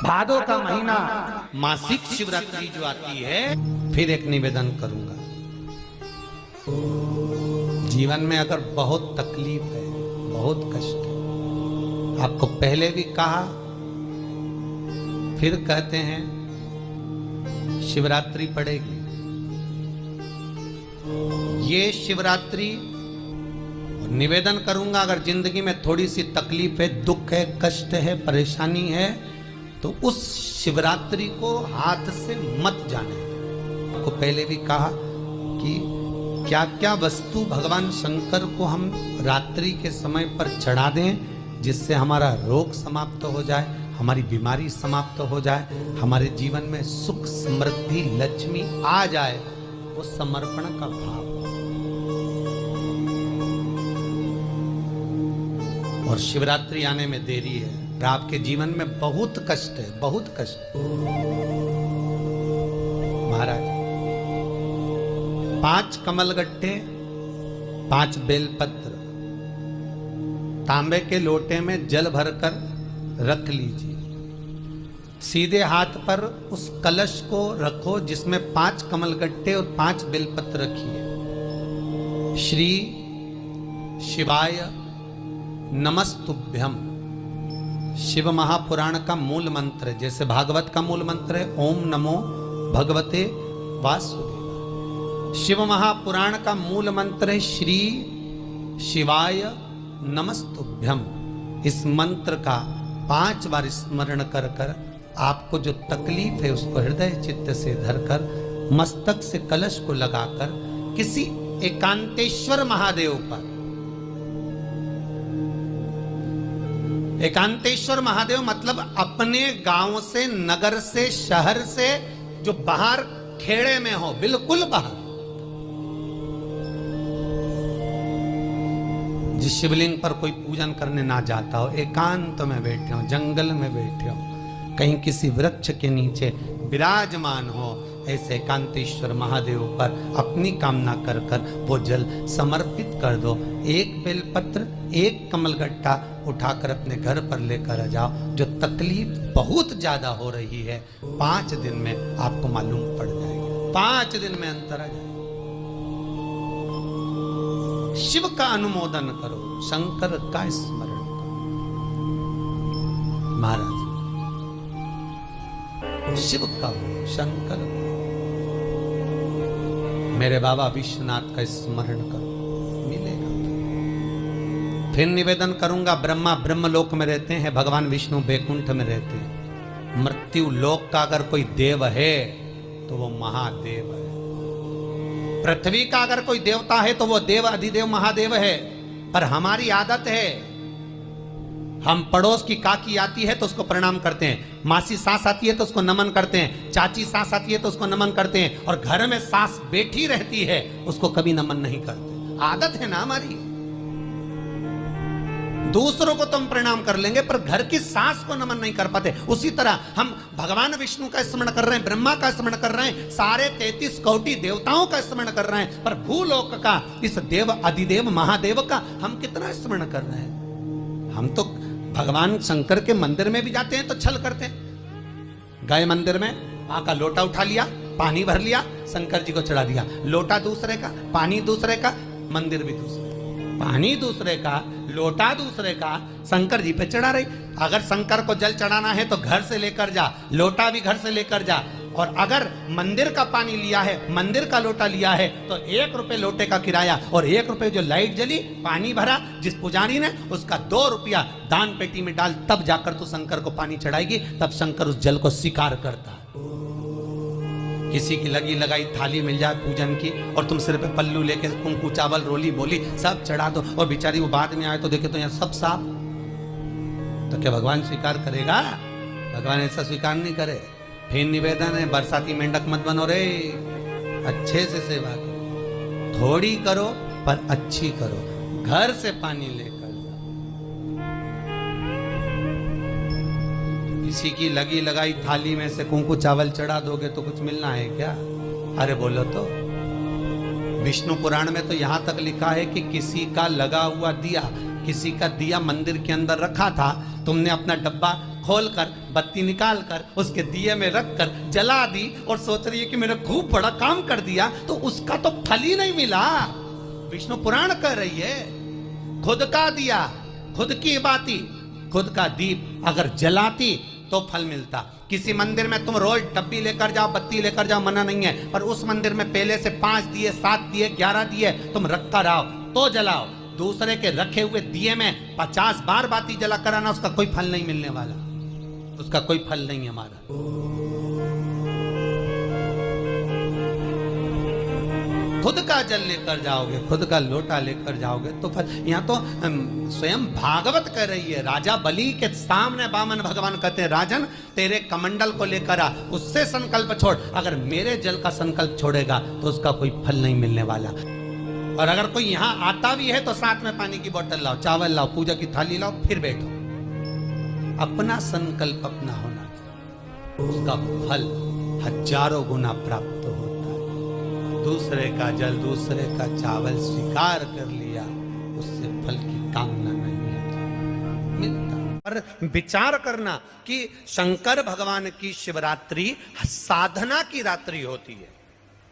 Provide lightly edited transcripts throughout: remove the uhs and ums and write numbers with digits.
भादों का महीना मासिक शिवरात्रि जो आती है, फिर एक निवेदन करूंगा। जीवन में अगर बहुत तकलीफ है, बहुत कष्ट है, आपको पहले भी कहा, फिर कहते हैं, शिवरात्रि पड़ेगी। ये शिवरात्रि निवेदन करूंगा, अगर जिंदगी में थोड़ी सी तकलीफ है, दुख है, कष्ट है, परेशानी है, तो उस शिवरात्रि को हाथ से मत जाने। आपको पहले भी कहा कि क्या क्या वस्तु भगवान शंकर को हम रात्रि के समय पर चढ़ा दें, जिससे हमारा रोग समाप्त हो जाए, हमारी बीमारी समाप्त हो जाए, हमारे जीवन में सुख समृद्धि लक्ष्मी आ जाए। वो समर्पण का भाव। और शिवरात्रि आने में देरी है, आपके जीवन में बहुत कष्ट है, बहुत कष्ट। महाराज 5 कमलगट्टे, 5 बेलपत्र तांबे के लोटे में जल भरकर रख लीजिए। सीधे हाथ पर उस कलश को रखो जिसमें 5 कमलगट्टे और 5 बेलपत्र रखिए। श्री शिवाय नमस्तुभ्यम शिव महापुराण का मूल मंत्र है, जैसे भागवत का मूल मंत्र है ओम नमो भगवते वासुदेवाय। शिव महापुराण का मूल मंत्र है श्री शिवाय नमस्तुभ्यम। इस मंत्र का 5 बार स्मरण कर कर आपको जो तकलीफ है उसको हृदय चित्त से धरकर मस्तक से कलश को लगाकर किसी एकांतेश्वर महादेव पर, एकांतेश्वर महादेव मतलब अपने गांव से, नगर से, शहर से जो बाहर खेड़े में हो, बिल्कुल बाहर, जिस शिवलिंग पर कोई पूजन करने ना जाता हो, एकांत में बैठे हो, जंगल में बैठे हो, कहीं किसी वृक्ष के नीचे विराजमान हो, ऐसे एकांतेश्वर महादेव पर अपनी कामना कर कर वो जल समर्पित कर दो। 1 बेलपत्र, 1 कमलगट्टा उठाकर अपने घर पर लेकर आ जाओ। जो तकलीफ बहुत ज्यादा हो रही है, 5 दिन में आपको मालूम पड़ जाएगा, 5 दिन में अंतर आ जाएगा। शिव का अनुमोदन करो, शंकर का स्मरण करो। महाराज शिव का हो, शंकर का, मेरे बाबा विश्वनाथ का स्मरण करो, मिलेगा। फिर निवेदन करूंगा, ब्रह्मा ब्रह्मलोक में रहते हैं, भगवान विष्णु बैकुंठ में रहते हैं। मृत्यु लोक का अगर कोई देव है तो वो महादेव है। पृथ्वी का अगर कोई देवता है तो वो देव अधिदेव महादेव है। पर हमारी आदत है, हम पड़ोस की काकी आती है तो उसको प्रणाम करते हैं, मासी सास आती है तो उसको नमन करते हैं, चाची सास आती है तो उसको नमन करते हैं, और घर में सास बैठी रहती है उसको कभी नमन नहीं करते। आदत है ना हमारी। दूसरों को तो हम प्रणाम कर लेंगे पर घर की सास को नमन नहीं कर पाते। उसी तरह हम भगवान विष्णु का स्मरण कर रहे हैं, ब्रह्मा का स्मरण कर रहे हैं, सारे 33 कोटि देवताओं का स्मरण कर रहे हैं, पर भूलोक का इस देव अधिदेव महादेव का हम कितना स्मरण कर रहे हैं। हम तो भगवान शंकर के मंदिर में भी जाते हैं तो छल करते हैं। गए मंदिर में, वहां का लोटा उठा लिया, पानी भर लिया, शंकर जी को चढ़ा दिया। लोटा दूसरे का, पानी दूसरे का, मंदिर भी दूसरे, पानी दूसरे का, लोटा दूसरे का, शंकर जी पे चढ़ा रही। अगर शंकर को जल चढ़ाना है तो घर से लेकर जा, लोटा भी घर से लेकर जा। और अगर मंदिर का पानी लिया है, मंदिर का लोटा लिया है, तो 1 रुपए लोटे का किराया और 1 रुपए जो लाइट जली, पानी भरा जिस पुजारी ने, उसका 2 रुपया दान पेटी में डाल, तब जाकर तू शंकर को पानी चढ़ाएगी, तब शंकर उस जल को स्वीकार करता। किसी की लगी लगाई थाली मिल जाए पूजन की और तुम सिर पे पल्लू लेके कुंकू चावल रोली बोली सब चढ़ा दो, और बेचारी वो बाद में आए तो देखे तो यहाँ सब साफ, तो क्या भगवान स्वीकार करेगा? भगवान ऐसा स्वीकार नहीं करे। फिर निवेदन है, बरसाती मेंढक मत बनो रे, अच्छे से सेवा करो, थोड़ी करो पर अच्छी करो। घर से पानी लेकर जाओ, किसी की लगी लगाई थाली में से कुंकू चावल चढ़ा दोगे तो कुछ मिलना है क्या? अरे बोलो तो। विष्णु पुराण में तो यहां तक लिखा है कि किसी का लगा हुआ दिया, किसी का दिया मंदिर के अंदर रखा था, तुमने अपना डब्बा खोल कर बत्ती निकाल कर उसके दिए में रख कर जला दी और सोच रही है कि मैंने खूब बड़ा काम कर दिया, तो उसका तो फल ही नहीं मिला। विष्णु पुराण कह रही है, खुद का दिया, खुद की बाती, खुद का दीप अगर जलाती तो फल मिलता। किसी मंदिर में तुम रोज डब्बी लेकर जाओ, बत्ती लेकर जाओ, मना नहीं है, पर उस मंदिर में पहले से 5 दिए, 7 दिए, 11 दिए तुम रखता रहो तो जलाओ। दूसरे के रखे हुए दिए में 50 बार बाती जला कराना, उसका कोई फल नहीं मिलने वाला, उसका कोई फल नहीं है हमारा। खुद का जल लेकर जाओगे, खुद का लोटा लेकर जाओगे तो फल। यहाँ तो स्वयं भागवत कह रही है, राजा बलि के सामने वामन भगवान कहते हैं, राजन तेरे कमंडल को लेकर आ, उससे संकल्प छोड़, अगर मेरे जल का संकल्प छोड़ेगा तो उसका कोई फल नहीं मिलने वाला। और अगर कोई यहाँ आता भी है तो साथ में पानी की बोतल लाओ, चावल लाओ, पूजा की थाली लाओ, फिर बैठो। अपना संकल्प अपना होना चाहिए, उसका फल हजारों गुना प्राप्त होता है। दूसरे का जल, दूसरे का चावल स्वीकार कर लिया, उससे फल की कामना नहीं है, मिलता। पर विचार करना कि शंकर भगवान की शिवरात्रि साधना की रात्रि होती है।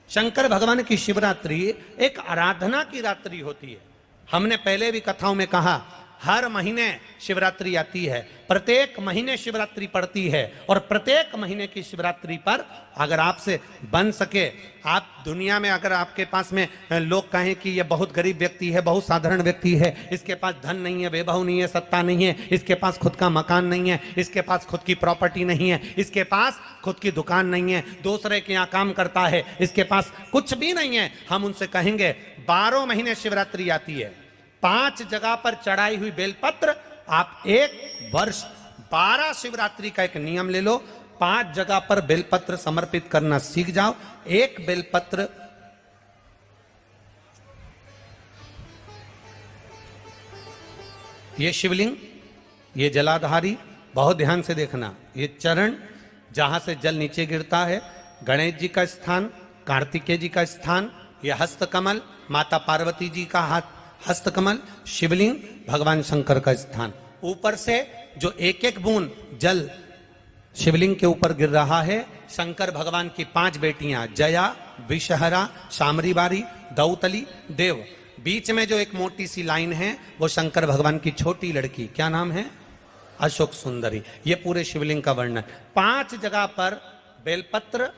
शंकर भगवान की शिवरात्रि एक आराधना की रात्रि होती है। हमने पहले भी कथाओं में कहा, हर महीने शिवरात्रि आती है, प्रत्येक महीने शिवरात्रि पड़ती है, और प्रत्येक महीने की शिवरात्रि पर अगर आपसे बन सके, आप दुनिया में अगर आपके पास में लोग कहें कि ये बहुत गरीब व्यक्ति है, बहुत साधारण व्यक्ति है, इसके पास धन नहीं है, वैभव नहीं है, सत्ता नहीं है, इसके पास खुद का मकान नहीं है, इसके पास खुद की प्रॉपर्टी नहीं है, इसके पास खुद की दुकान नहीं है, दूसरे के यहाँ काम करता है, इसके पास कुछ भी नहीं है, हम उनसे कहेंगे 12 महीने शिवरात्रि आती है, 5 जगह पर चढ़ाई हुई बेलपत्र, आप 1 वर्ष 12 शिवरात्रि का एक नियम ले लो, 5 जगह पर बेलपत्र समर्पित करना सीख जाओ। एक बेलपत्र ये शिवलिंग, ये जलाधारी, बहुत ध्यान से देखना, ये चरण जहां से जल नीचे गिरता है, गणेश जी का स्थान, कार्तिकेय जी का स्थान, ये हस्तकमल माता पार्वती जी का हाथ हस्तकमल, शिवलिंग भगवान शंकर का स्थान। ऊपर से जो एक एक बूंद जल शिवलिंग के ऊपर गिर रहा है, शंकर भगवान की 5 बेटियां जया, विषहरा, शामरीबारी, दौतली, देव। बीच में जो एक मोटी सी लाइन है वो शंकर भगवान की छोटी लड़की, क्या नाम है? अशोक सुंदरी। ये पूरे शिवलिंग का वर्णन। 5 जगह पर बेलपत्र,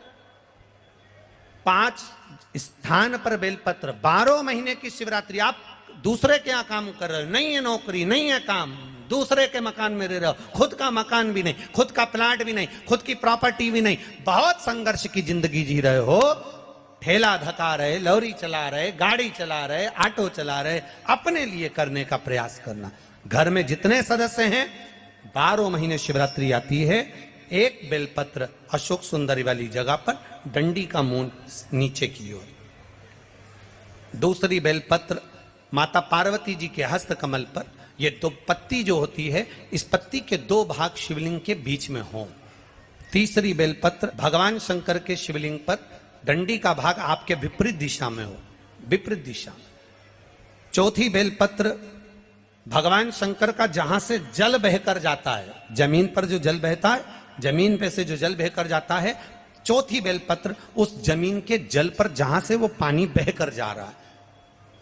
5 स्थान पर बेलपत्र। 12 महीने की शिवरात्रि। आप दूसरे के यहाँ काम कर रहे हो, नहीं है नौकरी, नहीं है काम, दूसरे के मकान में रह रहे हो, खुद का मकान भी नहीं, खुद का प्लाट भी नहीं, खुद की प्रॉपर्टी भी नहीं, बहुत संघर्ष की जिंदगी जी रहे हो, ठेला धका रहे, लॉरी चला रहे, गाड़ी चला रहे, ऑटो चला रहे, अपने लिए करने का प्रयास करना। घर में जितने सदस्य हैं, 12 महीने शिवरात्रि आती है, एक बेलपत्र अशोक सुंदरी वाली जगह पर, डंडी का मुंह नीचे की ओर। दूसरी बेलपत्र माता पार्वती जी के हस्त कमल पर। ये 2 पत्ती जो होती है, इस पत्ती के 2 भाग शिवलिंग के बीच में हो। तीसरी बेलपत्र भगवान शंकर के शिवलिंग पर, डंडी का भाग आपके विपरीत दिशा में हो, विपरीत दिशा। चौथी बेलपत्र भगवान शंकर का जहां से जल बहकर जाता है, जमीन पर जो जल बहता है, जमीन पे से जो जल बहकर जाता है, चौथी बेलपत्र उस जमीन के जल पर जहां से वो पानी बहकर जा रहा है,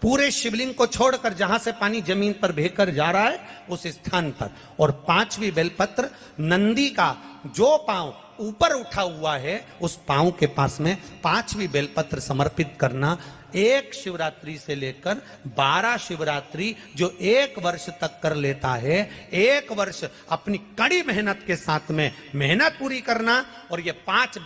पूरे शिवलिंग को छोड़कर जहां से पानी जमीन पर बहकर जा रहा है उस स्थान पर। और 5वीं बेलपत्र नंदी का जो पांव ऊपर उठा हुआ है, उस पांव के पास में 5वीं बेलपत्र समर्पित करना। एक शिवरात्रि से लेकर 12 शिवरात्रि जो 1 वर्ष तक कर लेता है, 1 वर्ष अपनी कड़ी मेहनत के साथ में मेहनत पूरी करना। और ये 5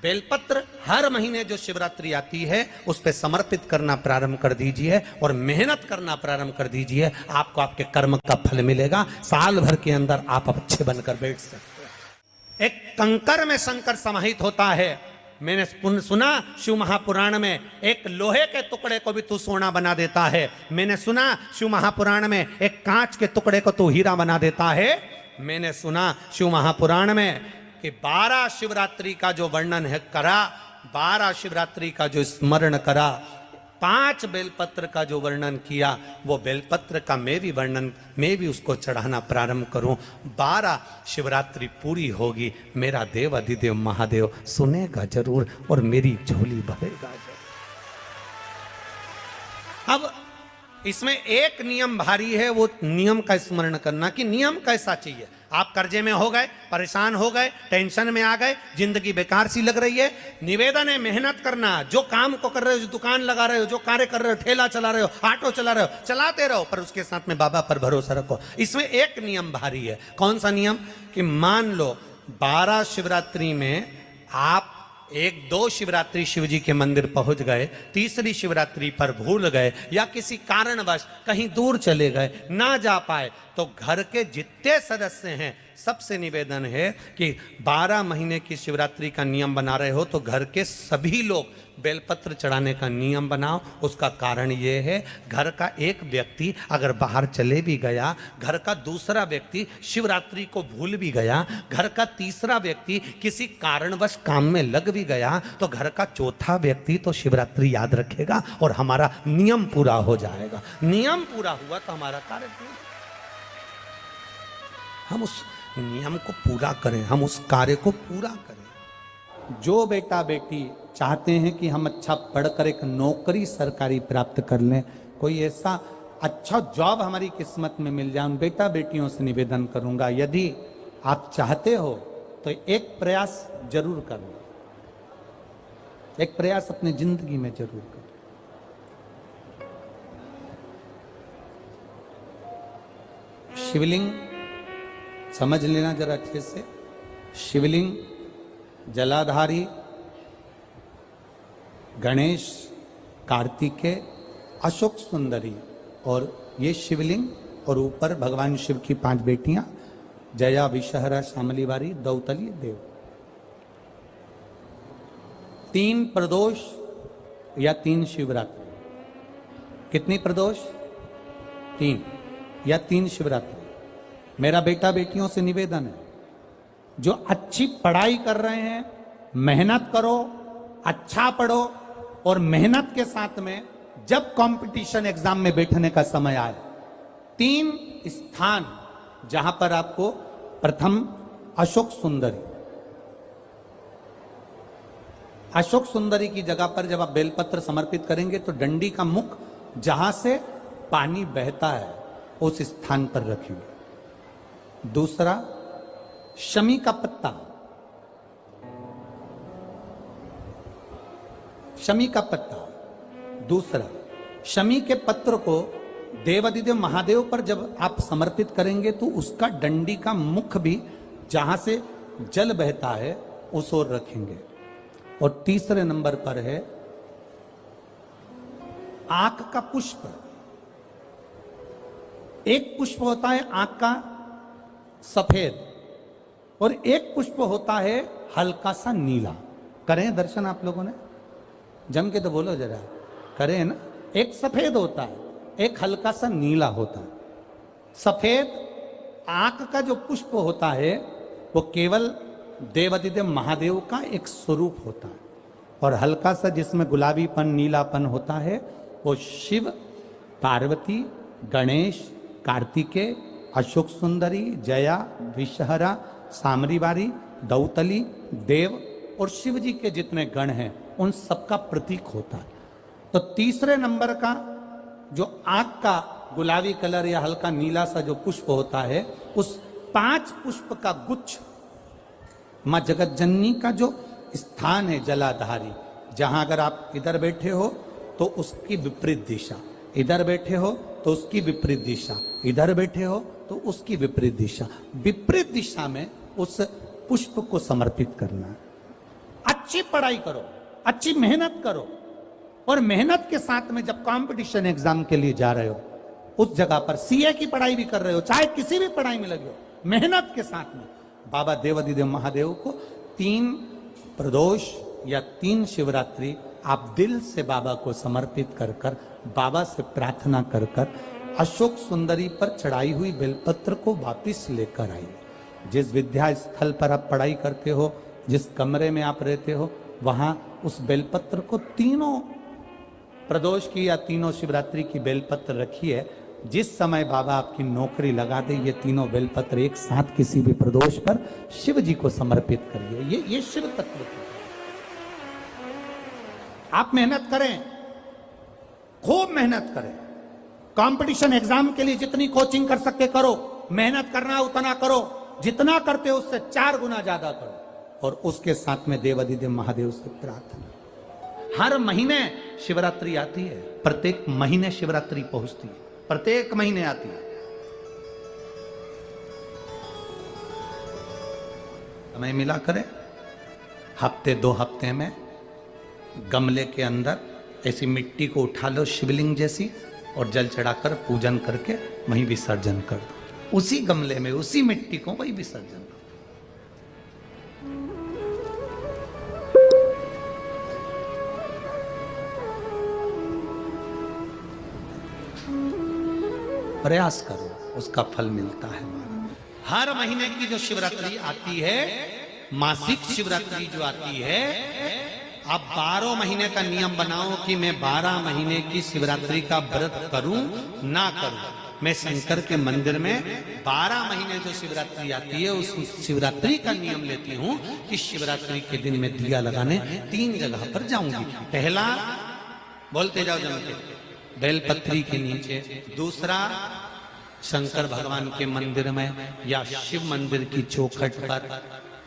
बेलपत्र हर महीने जो शिवरात्रि आती है उस पे समर्पित करना प्रारंभ कर दीजिए और मेहनत करना प्रारंभ कर दीजिए। आपको आपके कर्म का फल मिलेगा। साल भर के अंदर आप अच्छे बनकर बैठ सकते हैं। एक कंकर में शंकर समाहित होता है। मैंने सुना शिव महापुराण में एक लोहे के टुकड़े को भी तू सोना बना देता है। मैंने सुना शिव महापुराण में एक कांच के टुकड़े को तू हीरा बना देता है। मैंने सुना शिव महापुराण में कि 12 शिवरात्रि का जो वर्णन है करा, 12 शिवरात्रि का जो स्मरण करा, 5 बेलपत्र का जो वर्णन किया वो बेलपत्र का मैं भी उसको चढ़ाना प्रारंभ करूं। 12 शिवरात्रि पूरी होगी, मेरा देव अधिदेव महादेव सुनेगा जरूर और मेरी झोली भरेगा जरूर। अब इसमें एक नियम भारी है, वो नियम का स्मरण करना कि नियम कैसा चाहिए। आप कर्जे में हो गए, परेशान हो गए, टेंशन में आ गए, जिंदगी बेकार सी लग रही है, निवेदन है मेहनत करना। जो काम को कर रहे हो, जो दुकान लगा रहे हो, जो कार्य कर रहे हो, ठेला चला रहे हो, ऑटो चला रहे हो, चलाते रहो, पर उसके साथ में बाबा पर भरोसा रखो। इसमें एक नियम भारी है। कौन सा नियम? कि मान लो 12 शिवरात्रि में आप 1-2 शिवरात्रि शिव जी के मंदिर पहुंच गए, तीसरी शिवरात्रि पर भूल गए या किसी कारणवश कहीं दूर चले गए, ना जा पाए, तो घर के जितने सदस्य हैं सबसे निवेदन है कि 12 महीने की शिवरात्रि का नियम बना रहे हो तो घर के सभी लोग बेलपत्र चढ़ाने का नियम बनाओ। उसका कारण ये है, घर का एक व्यक्ति अगर बाहर चले भी गया, घर का दूसरा व्यक्ति शिवरात्रि को भूल भी गया, घर का तीसरा व्यक्ति किसी कारणवश काम में लग भी गया, तो घर का चौथा व्यक्ति तो शिवरात्रि याद रखेगा और हमारा नियम पूरा हो जाएगा। नियम पूरा हुआ तो हमारा कार्य पूरा। हम उस नियम को पूरा करें, हम उस कार्य को पूरा करें। जो बेटा बेटी चाहते हैं कि हम अच्छा पढ़कर एक नौकरी सरकारी प्राप्त कर लें, कोई ऐसा अच्छा जॉब हमारी किस्मत में मिल जाए, उन बेटा बेटियों से निवेदन करूंगा, यदि आप चाहते हो तो एक प्रयास जरूर करो, एक प्रयास अपनी जिंदगी में जरूर करो। शिवलिंग समझ लेना जरा अच्छे से। शिवलिंग, जलाधारी, गणेश, कार्तिकेय, अशोक सुंदरी, और ये शिवलिंग, और ऊपर भगवान शिव की 5 बेटियां, जया, विषहरा, शामली वारी, दौतली, देव। 3 प्रदोष या 3 शिवरात्रि। कितनी प्रदोष? 3 या 3 शिवरात्रि। मेरा बेटा बेटियों से निवेदन है, जो अच्छी पढ़ाई कर रहे हैं, मेहनत करो, अच्छा पढ़ो, और मेहनत के साथ में जब कंपटीशन एग्जाम में बैठने का समय आए, 3 स्थान जहां पर आपको, प्रथम अशोक सुंदरी। अशोक सुंदरी की जगह पर जब आप बेलपत्र समर्पित करेंगे तो डंडी का मुख जहां से पानी बहता है उस स्थान पर रखेंगे। दूसरा, शमी का पत्ता, शमी का पत्ता। दूसरा, शमी के पत्र को देवाधिदेव महादेव पर जब आप समर्पित करेंगे तो उसका डंडी का मुख भी जहां से जल बहता है उस ओर रखेंगे। और तीसरे नंबर पर है आंख का पुष्प। एक पुष्प होता है आंख का सफेद, और एक पुष्प होता है हल्का सा नीला। करें दर्शन आप लोगों ने? जम के तो बोलो जरा, करें ना? एक सफेद होता है, एक हल्का सा नीला होता है। सफेद आंख का जो पुष्प होता है वो केवल देवाधिदेव महादेव का एक स्वरूप होता है, और हल्का सा जिसमें गुलाबीपन, नीलापन होता है वो शिव, पार्वती, गणेश, कार्तिकेय, अशोक सुंदरी, जया, विषहरा, सामरीवारी, दौतली, देव और शिव जी के जितने गण हैं उन सबका प्रतीक होता है। तो तीसरे नंबर का जो आंख का गुलाबी कलर या हल्का नीला सा जो पुष्प होता है, उस 5 पुष्प का गुच्छ मां जगत जननी का जो स्थान है जलाधारी, जहां अगर आप इधर बैठे हो तो उसकी विपरीत दिशा, इधर बैठे हो तो उसकी विपरीत दिशा, इधर बैठे हो तो उसकी विपरीत दिशा, विपरीत दिशा में उस पुष्प को समर्पित करना है। अच्छी पढ़ाई करो, अच्छी मेहनत करो, और मेहनत के साथ में जब कंपटीशन एग्जाम के लिए जा रहे हो, उस जगह पर सीए की पढ़ाई भी कर रहे हो, चाहे किसी भी पढ़ाई में लगे हो, मेहनत के साथ में बाबा देवाधिदेव महादेव को 3 प्रदोष या 3 शिवरात्रि आप दिल से बाबा को समर्पित कर कर, बाबा से प्रार्थना कर कर अशोक सुंदरी पर चढ़ाई हुई बेलपत्र को वापिस लेकर आइए। जिस विद्या स्थल पर आप पढ़ाई करते हो, जिस कमरे में आप रहते हो, वहां उस बेलपत्र को तीनों प्रदोष की या तीनों शिवरात्रि की बेलपत्र रखिए। जिस समय बाबा आपकी नौकरी लगा दे, ये तीनों बेलपत्र एक साथ किसी भी प्रदोष पर शिव जी को समर्पित करिए। ये शिव तत्व की। आप मेहनत करें, खूब मेहनत करें। कंपटीशन एग्जाम के लिए जितनी कोचिंग कर सकते करो, मेहनत करना उतना करो, जितना करते हो उससे 4 गुना ज्यादा करो। और उसके साथ में देवाधिदेव महादेव से प्रार्थना। हर महीने शिवरात्रि आती है, प्रत्येक महीने शिवरात्रि पहुंचती है, प्रत्येक महीने आती है। समय मिला करे, हफ्ते 2 हफ्ते में गमले के अंदर ऐसी मिट्टी को उठा लो शिवलिंग जैसी, और जल चढ़ाकर पूजन करके वहीं विसर्जन कर दो। उसी गमले में उसी मिट्टी को वहीं विसर्जन कर दो। प्रयास करो, उसका फल मिलता है। हर महीने की जो शिवरात्रि आती है, मासिक शिवरात्रि जो आती है, आप 12 महीने का नियम बनाओ कि मैं 12 महीने की शिवरात्रि का व्रत करूं ना करूं। मैं शंकर के मंदिर में 12 महीने जो शिवरात्रि आती है, उस शिवरात्रि का नियम लेती हूं कि शिवरात्रि के दिन मैं दिया लगाने 3 जगह पर जाऊंगी। पहला, बोलते जाओ जम के, बेलपत्री के नीचे। दूसरा, शंकर भगवान के मंदिर में या शिव मंदिर की चौखट पर।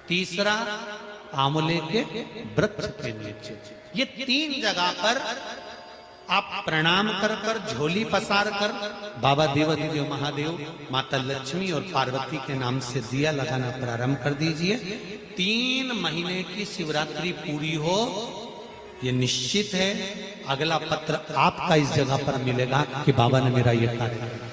तीसरा, आंवले के वृक्ष के नीचे। ये 3 जगह पर आप प्रणाम कर कर, झोली पसार कर बाबा देवाधिदेव महादेव, माता लक्ष्मी और पार्वती के नाम से दिया लगाना प्रारंभ कर दीजिए। 3 महीने की शिवरात्रि पूरी हो, ये निश्चित है अगला पत्र आपका इस जगह पर मिलेगा कि बाबा ने मेरा ये कार्य किया।